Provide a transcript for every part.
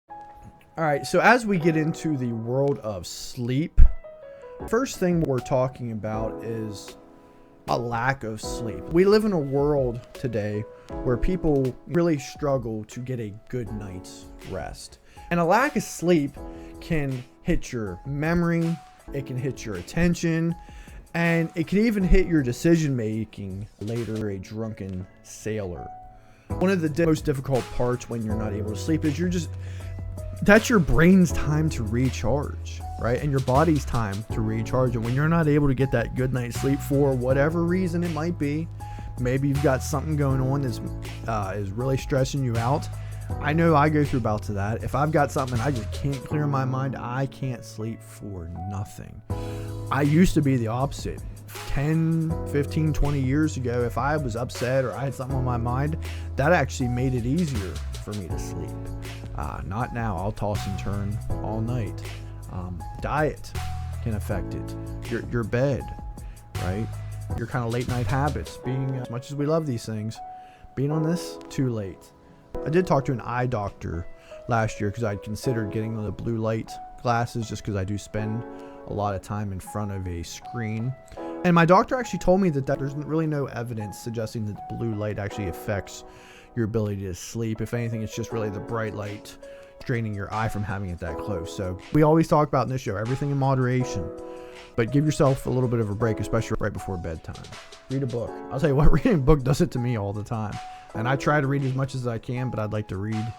All right, so as we get into the world of sleep, first thing we're talking about is a lack of sleep. We live in a world today where people really struggle to get a good night's rest. And a lack of sleep can hit your memory, it can hit your attention, and it can even hit your decision making later. A drunken sailor. One of the most difficult parts when you're not able to sleep is that's your brain's time to recharge, right? And your body's time to recharge. And when you're not able to get that good night's sleep for whatever reason it might be, maybe you've got something going on that's is really stressing you out. I know I go through bouts of that. If I've got something I just can't clear my mind, I can't sleep for nothing. I used to be the opposite. 10, 15, 20 years ago, if I was upset or I had something on my mind, that actually made it easier for me to sleep. Not now. I'll toss and turn all night. Diet can affect it. Your bed, right? Your kind of late night habits. Being, as much as we love these things, being on this too late. I did talk to an eye doctor last year because I'd considered getting the blue light glasses just because I do spend a lot of time in front of a screen. And my doctor actually told me that there's really no evidence suggesting that blue light actually affects your ability to sleep. If anything, it's just really the bright light straining your eye from having it that close. So we always talk about in this show, everything in moderation, but give yourself a little bit of a break, especially right before bedtime. Read a book. I'll tell you what, reading a book does it to me all the time. And I try to read as much as I can, but I'd like to read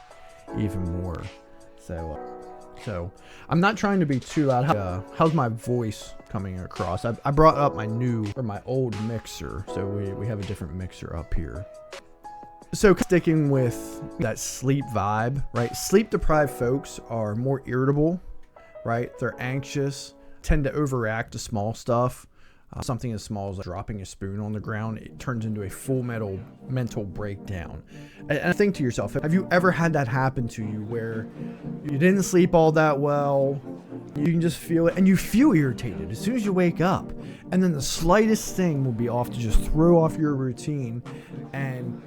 even more. So I'm not trying to be too loud. How's my voice coming across? I brought up my old mixer. So we have a different mixer up here. So sticking with that sleep vibe, right? Sleep deprived folks are more irritable, right? They're anxious, tend to overreact to small stuff. Something as small as dropping a spoon on the ground, it turns into a full mental breakdown. And think to yourself, have you ever had that happen to you where you didn't sleep all that well? You can just feel it, and you feel irritated as soon as you wake up. And then the slightest thing will be off to just throw off your routine, and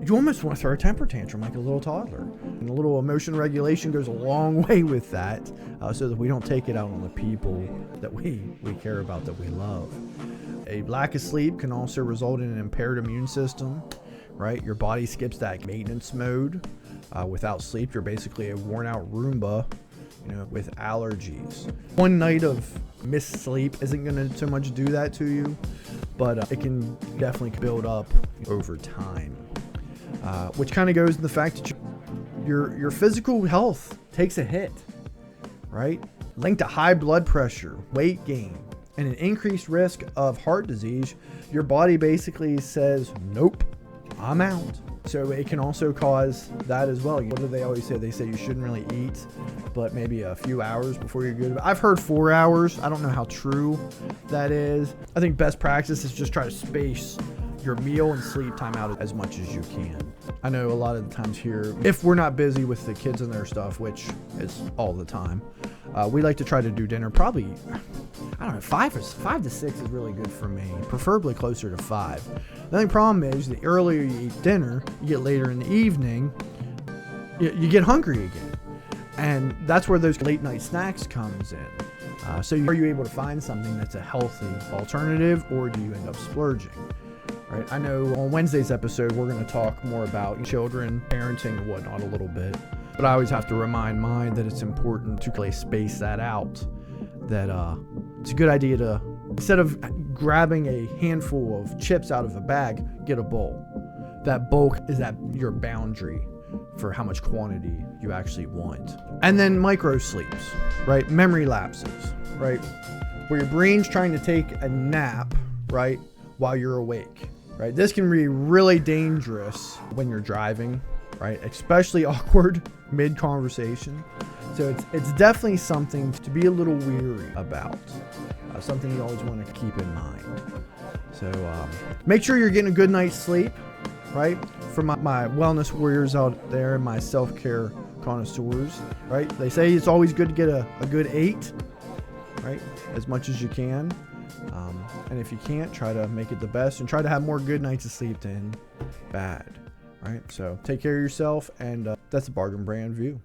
you almost want to throw a temper tantrum like a little toddler. And a little emotion regulation goes a long way with that, so that we don't take it out on the people that we care about, that we love. A lack of sleep can also result in an impaired immune system, right? Your body skips that maintenance mode. Without sleep, you're basically a worn out Roomba, with allergies. One night of missed sleep isn't going to so much do that to you, but it can definitely build up over time. Which kind of goes to the fact that your physical health takes a hit, right? Linked to high blood pressure, weight gain, and an increased risk of heart disease. Your body basically says, nope, I'm out. So it can also cause that as well. What do they always say? They say you shouldn't really eat, but maybe a few hours before you're good. I've heard 4 hours. I don't know how true that is. I think best practice is just try to space your meal and sleep time out as much as you can. I know a lot of the times here, if we're not busy with the kids and their stuff, which is all the time, we like to try to do dinner probably, I don't know, 5 to 6 is really good for me, preferably closer to 5. The only problem is the earlier you eat dinner, you get later in the evening, you get hungry again. And that's where those late night snacks comes in. So are you able to find something that's a healthy alternative, or do you end up splurging? Right. I know on Wednesday's episode, we're going to talk more about children, parenting, and whatnot a little bit. But I always have to remind mine that it's important to really space that out. That it's a good idea to, instead of grabbing a handful of chips out of a bag, get a bowl. That bulk is at your boundary for how much quantity you actually want. And then micro sleeps, right? Memory lapses, right? Where your brain's trying to take a nap, right, while you're awake. Right, this can be really dangerous when you're driving, right? Especially awkward mid-conversation. So it's definitely something to be a little weary about. Something you always want to keep in mind. So make sure you're getting a good night's sleep, right? For my wellness warriors out there and my self-care connoisseurs, right? They say it's always good to get a good 8, right? As much as you can. And if you can't, try to make it the best and try to have more good nights of sleep than bad, right? So take care of yourself, and that's a Bargain Brand View.